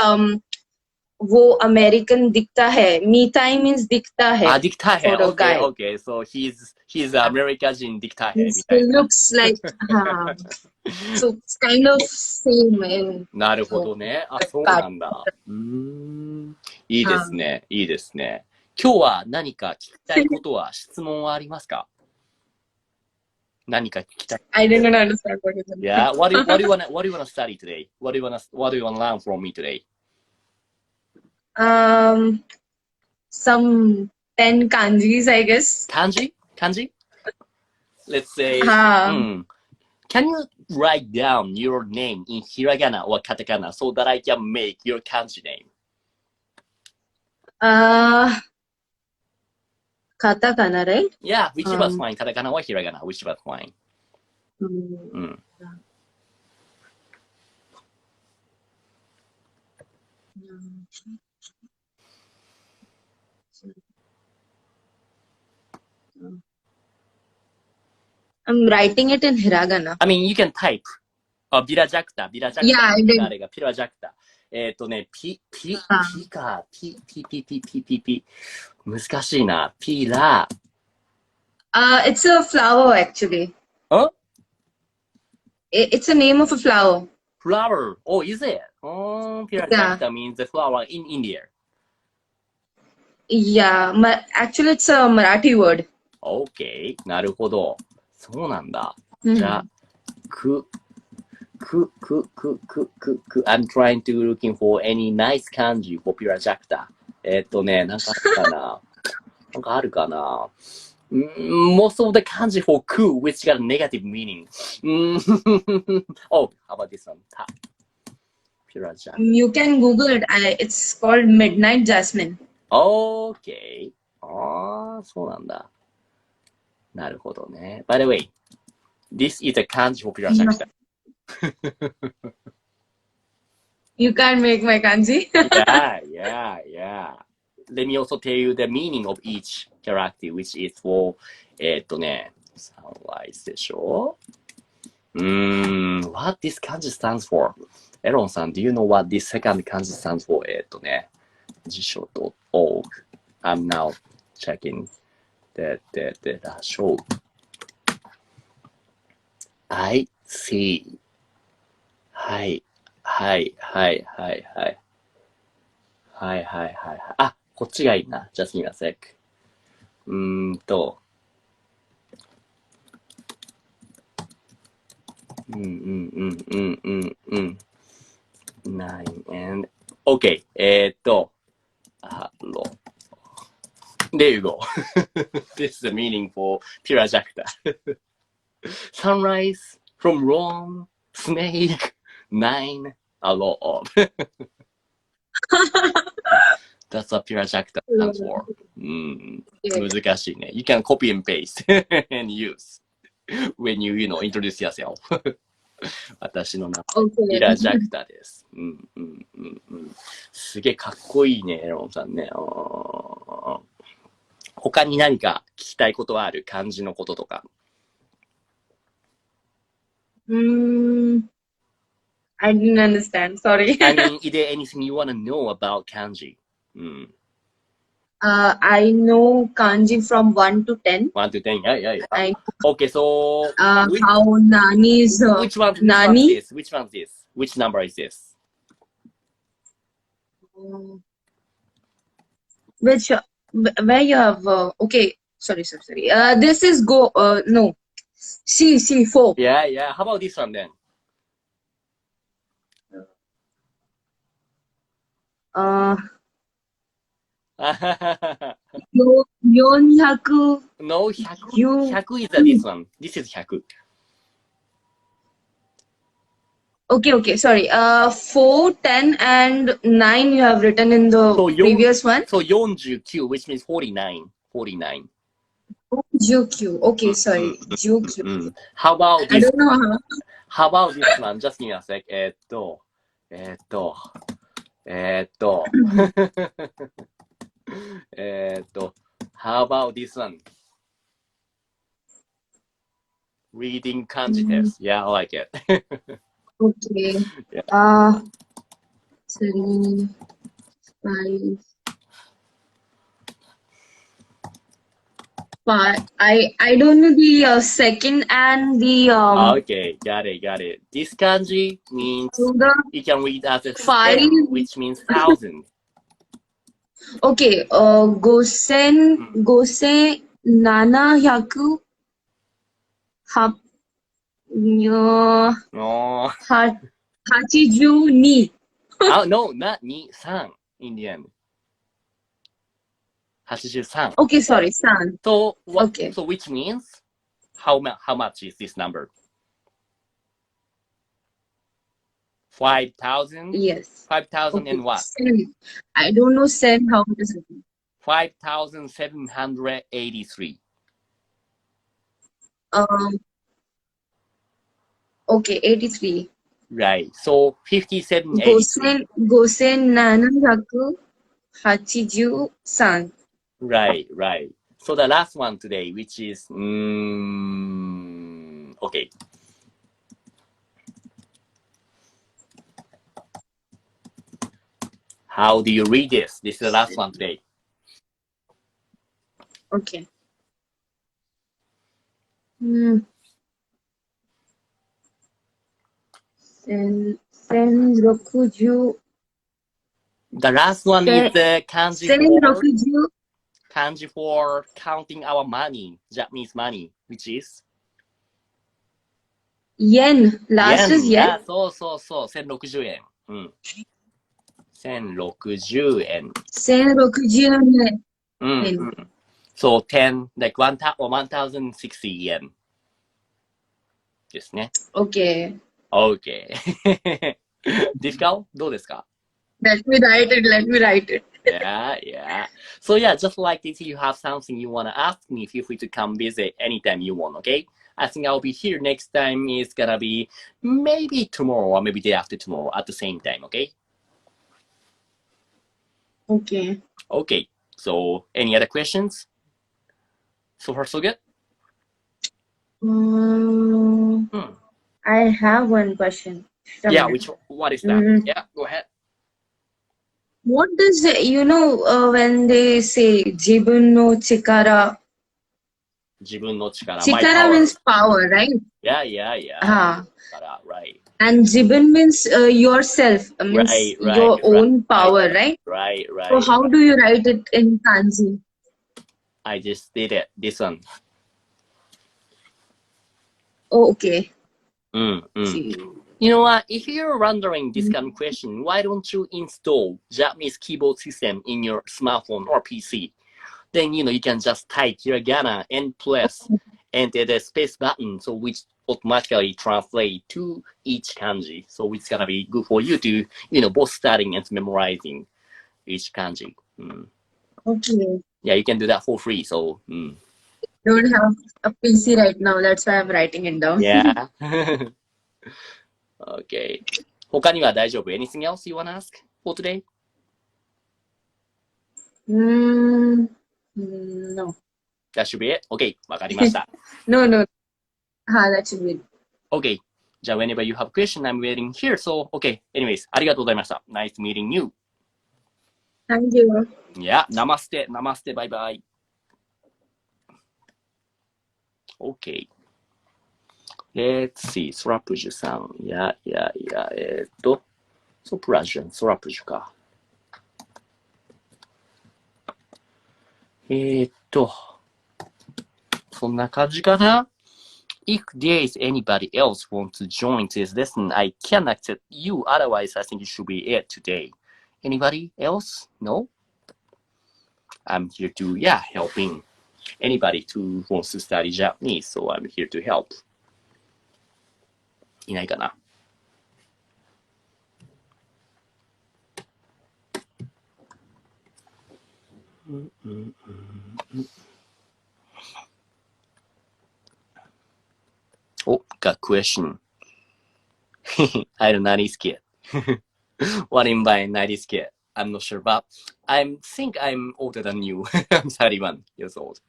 C: वो American दिखता है. Mitai means दिखता है.
A: दिखता है.
C: For a guy.
A: Okay. So he's American दिखता है.
C: He looks like, so it's kind of same in.
A: なるほどね。あ、そうなんだ。いいですね。今日は何か聞きたいことは、質問はありますか？何か聞きたい。
C: I didn't understand what you said.
A: Yeah. What do you wanna study today? What do you wanna learn from me today?
C: Some 10 kanjis, I guess.
A: Kanji? Let's say. Can you write down your name in hiragana or katakana so that I can make your kanji name?
C: Katakana, right?
A: Yeah, whichever's fine. Katakana or hiragana, whichever's fine.
C: I'm writing it in hiragana.
A: I mean, you can type. ビラジャクタ。
C: Yeah, I did.
A: 誰がピラジャクタ。ピ難しいな。ピラ。
C: It's a flower actually.
A: Huh?
C: It's a name of a flower.
A: Flower. Oh, is it? Pira Jacta means the flower in India.
C: Yeah, actually it's a Marathi word.
A: OK。なるほど。そうなんだ。じゃあ、I'm trying to looking for any nice kanji for projector. なんかあるかななんかあるかなMost of the kanji for ku, which got a negative meaning. Oh, how about this one? Projector.
C: You can Google it. It's called Midnight Jasmine.
A: OK。ああ、そうなんだ。なるほどね。By the way, this is a kanji for projector.
C: You can't make my kanji.
A: Yeah. Let me also tell you the meaning of each character, which is for, sunrise でしょwhat this kanji stands for? エロンさん、do you know what this second kanji stands for? 辞書 .org. I'm now checking the show. I see. はい。あ、こっちがいいな。Just give me a sec. 9 and OK. Hello. There you go. This is the meaning for Pirajacta. Sunrise from Rome, snake, 9, a lot of. That's what Pirajacta stands for. 難しいね。You can copy and paste and use when you introduce yourself. 私の名前、ピラジャクタです。すげえかっこいいね、エロンさんね。他に何か聞きたいことはある漢字のこととか。
C: I didn't understand. Sorry.
A: I mean, is there anything you want to know about kanji?
C: I know kanji from 1 to 10.
A: 1 to 10, yeah. Okay, so
C: how Nani is
A: which one
C: Nani?
A: is this? Which one is this? Which number is this?
C: Which where you have okay. Sorry. This is no. C 4.
A: Yeah. How about this one then?
C: 400.
A: No, 100 is this one. This is 100.
C: Okay. Sorry. 4, 10, and 9 you have written in the previous one.
A: So 49, which means 49. 49.
C: GQ. Okay, sorry. GQ.
A: How about this?
C: I don't know
A: how about this one? Just give me a sec. How about this one? Reading kanji test. Yeah, I like it.
C: Okay.
A: Yeah.
C: 3, 5. I don't know the second and the
A: Okay, got it. This kanji means you can read as a
C: 5,
A: which means 1,000.
C: Okay, Gosen Nana Hyaku Hachiju ni.
A: No, not ni, san in the end. 83.
C: Okay, sorry, san.
A: So what?
C: Okay.
A: So which means how much is this number? 5,000?
C: Yes.
A: 5,000 and what?
C: Sen. I don't know sen how it is.
A: 5,783.
C: Okay, 83.
A: Right. So 57,
C: Gosen Nana Hyaku Hachiju san.
A: Right. So the last one today, which is okay. How do you read this? This is the last one today.
C: Okay. Senrokuju.
A: The last one is the kanji for
C: Senrokuju.
A: kanji for counting our money, Japanese money, which is?
C: Yen. Last is yen.
A: そうそうそう、1060円。うん。1060円。
C: 1060yen.
A: うん、うん。So, 10, like 1060 yen ですね。
C: Okay.
A: Okay. Difficult? どうですか?
C: Let me write it.
A: Yeah. So yeah, just like this, if you have something you want to ask me, feel free to come visit anytime you want, okay? I think I'll be here next time. Is gonna be maybe tomorrow or maybe day after tomorrow at the same time, okay?
C: Okay.
A: Okay. So, any other questions? So far, so good?
C: I have one question.
A: Yeah, what is that? Yeah, go ahead.
C: What does, when they say jibun no chikara?
A: 自分の力, my
C: Chikara
A: power.
C: means power, right?
A: Yeah.
C: Right. And jibun means yourself, means your own power, right?
A: Right.
C: So how do you write it in kanji?
A: I just did it. This one.
C: Oh, okay.
A: You know what? If you're wondering this kind of question, why don't you install Japanese keyboard system in your smartphone or PC? Then you can just type hiragana and press enter the space button, so which automatically translate to each kanji. So it's gonna be good for you to both studying and memorizing each kanji.
C: Okay.
A: Yeah, you can do that for free. So.
C: Don't have a PC right now. That's why I'm writing it down.
A: Yeah. Okay. 他には大丈夫? Anything else you want to ask for today?
C: No.
A: That should be it? Okay. わかりました。
C: No. That should be it.
A: Okay. じゃあ whenever you have a question, I'm waiting here. So, okay. Anyways, ありがとうございました。Nice meeting you.
C: Thank you.
A: Yeah. Namaste. Bye bye. Okay. Let's see. ソラプジュさん。いや。ソプラジュン、ソラプジュか。そんな感じかな? If there is anybody else want to join this lesson, I can accept you. Otherwise, I think it should be it today. Anybody else? No? I'm here to, helping anybody who wants to study Japanese. So I'm here to help. いないかな? Oh, got question. I don't know, 90s kid. What do you mean by 90s kid? I'm not sure, but I think I'm older than you. I'm 31 years old.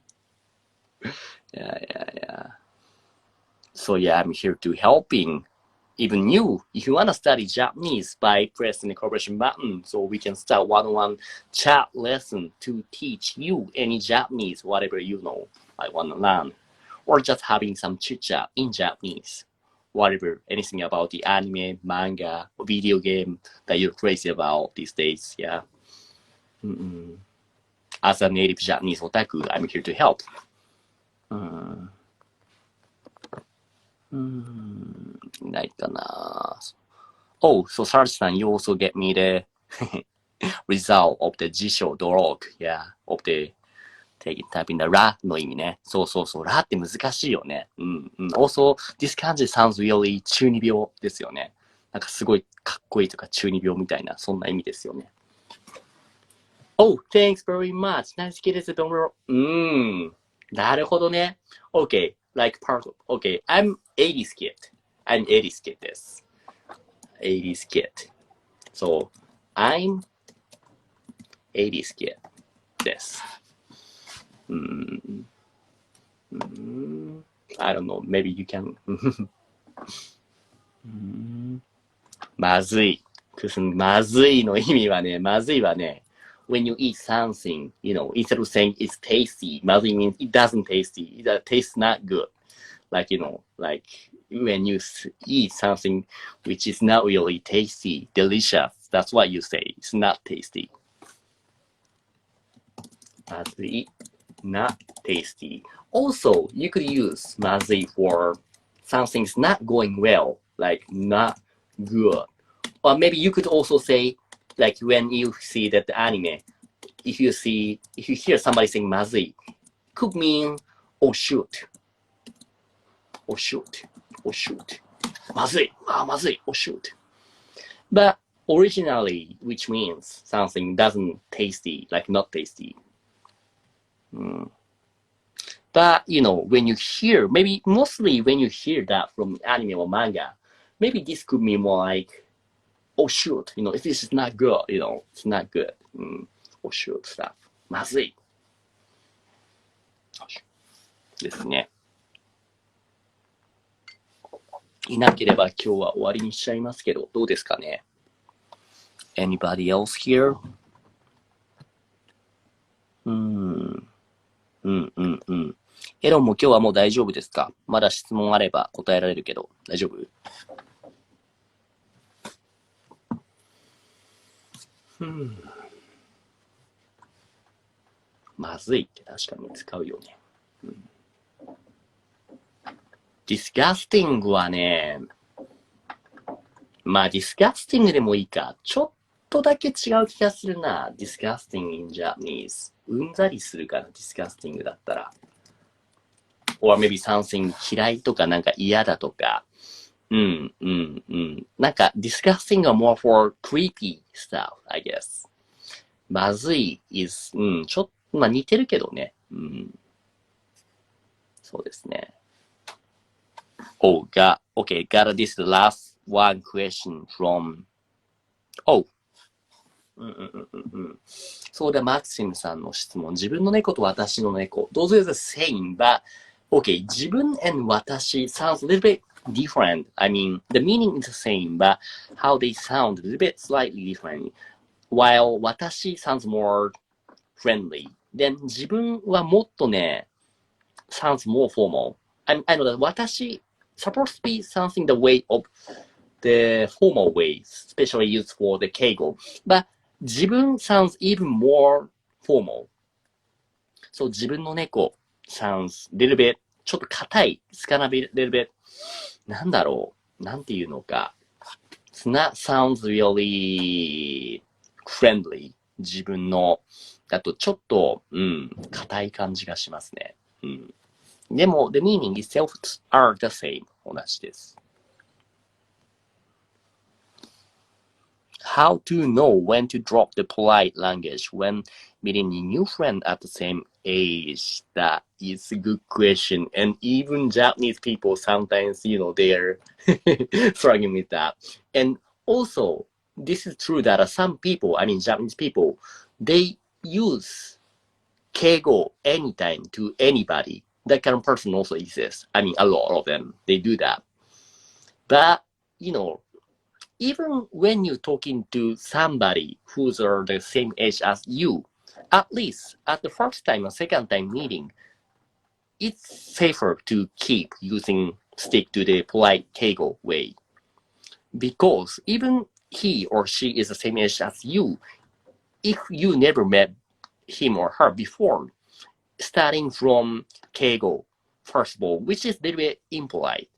A: Yeah. So yeah, I'm here to helping even you if you want to study Japanese by pressing the cooperation button, so we can start one-on-one chat lesson to teach you any Japanese, whatever you know, I want to learn, or just having some chit-chat in Japanese, whatever, anything about the anime, manga, or video game that you're crazy about these days. Yeah. As a native Japanese otaku, I'm here to help. Oh, so Sarge-san, you also get me the result of the 辞書 dorog, of the taking typing the ラの意味ね。そう。ラって難しいよね。Also, this kanji sounds really 中二病ですよね。なんかすごいかっこいいとか中二病みたいな、そんな意味ですよね。Oh, thanks very much. Nice kid is a なるほどね。Okay, like part of, okay, I'm 80s kid. I'm 80s kid です。80s kid. So, I'm 80s kid です。I don't know, maybe you can. まずい。まずいの意味はね、まずいはね、when you eat something, instead of saying it's tasty, まずい means it doesn't tasty, it tastes not good. Like, like when you eat something which is not really tasty, delicious, that's what you say. It's not tasty. まずい not tasty. Also, you could use まずい for something's not going well, like not good. Or maybe you could also say, like when you see that the anime, if you hear somebody saying まずい, could mean, oh shoot, oh shoot, oh shoot. まずい,まずい, oh shoot. But originally, which means something doesn't tasty, like not tasty. But, when you hear, maybe mostly when you hear that from anime or manga, maybe this could mean more like, oh shoot, if this is not good, it's not good. Oh shoot stuff. まずい。ですね。いなければ今日は終わりにしちゃいますけど、どうですかね ?Anybody else here? エロンも今日はもう大丈夫ですか？まだ質問あれば答えられるけど、大丈夫？まずいって確かに使うよね。disgusting はね、まあ disgusting でもいいか。ちょっとだけ違う気がするな。disgusting in Japanese。うんざりするかな、disgusting だったら。or maybe something 嫌いとかなんか嫌だとか。なんか disgusting は more for creepy stuff, I guess. まずい is, ちょっと、まあ似てるけどね。そうですね。Okay, got this last one question from,そうだ、マクシムさんの質問。自分の猫と私の猫。Those are the same, but, okay, 自分 and 私 sounds a little bit different. I mean, the meaning is the same, but how they sound a little bit slightly different. While 私 sounds more friendly. Then 自分はもっとね、sounds more formal. I know that 私 supposed to be something the way of the formal ways, especially used for the keigo. But 自分 sounds even more formal. So 自分の猫 sounds little bit ちょっと硬い。It's gonna be little bit なんだろう。なんていうのか。It's not sounds really friendly. 自分のだとちょっと、硬い感じがしますね。でも、the meaning itself are the same. 同じです。How to know when to drop the polite language when meeting a new friend at the same age? That is a good question. And even Japanese people sometimes, they're struggling with that. And also, this is true that some people, Japanese people, they use keigo anytime to anybody. That kind of person also exists. A lot of them, they do that. But, even when you're talking to somebody who's the same age as you, at least at the first time or second time meeting, it's safer to stick to the polite keigo way. Because even he or she is the same age as you, if you never met him or her before, starting from keigo, first of all, which is a little bit impolite.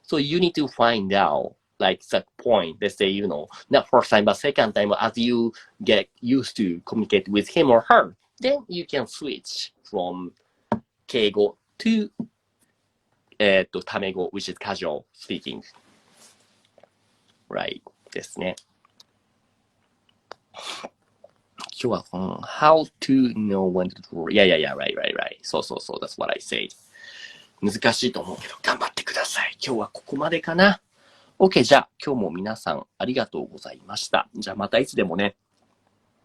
A: So you need to find out like that point, let's say, not first time, but second time, as you get used to communicate with him or her, then you can switch from keigo to, タメ語, which is casual speaking. Right. ですね。今日はこの how to know when to draw. Yeah, right. そう。That's what I say. 難しいと思うけど、頑張ってください。今日はここまでかな。OK, じゃあ、今日も皆さんありがとうございました。じゃあ、またいつでもね。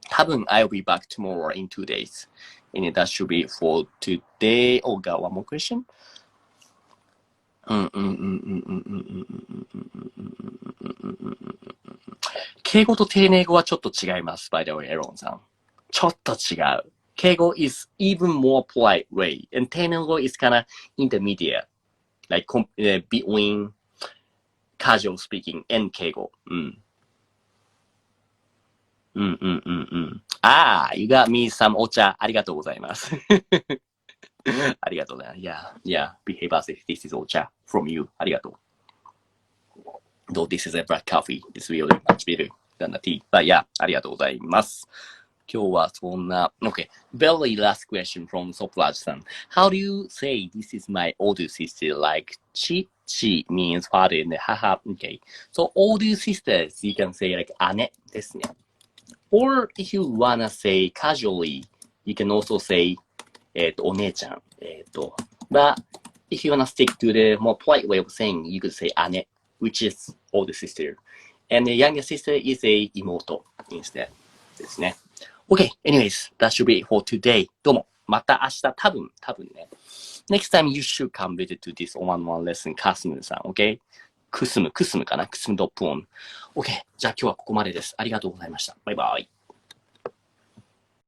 A: 多分、I'll be back tomorrow in 2 days. And that should be for today. Oh, got one more question? 敬語と丁寧語はちょっと違います。By the way, エロンさん。ちょっと違う。敬語 is even more polite way. And 丁寧語 is kind of intermediate. Like, between casual speaking and 敬語。you got me some お茶。ありがとうございます。ありがとうね。Yeah, behave as if this is お茶 from you. ありがとう。Though this is a black coffee, it's really much better than the tea. But yeah, ありがとうございます。今日はそんな、Okay, very last question from Soplaj さん。How do you say this is my older sister? Like, Chi means father and haha. Okay, so older sisters, you can say like 姉ですね。Or if you wanna say casually, you can also say, お姉ちゃん。But if you wanna stick to the more polite way of saying, you could say 姉 which is older sister. And the younger sister is a 妹 instead ですね。Okay, anyways, that should be it for today. どうも、また明日、多分ね。Next time you should come visit to this one-on-one lesson, カスムさん、okay? クスムかなクスムドップオン。Okay, じゃあ今日はここまでです。ありがとうございました。バイバイ。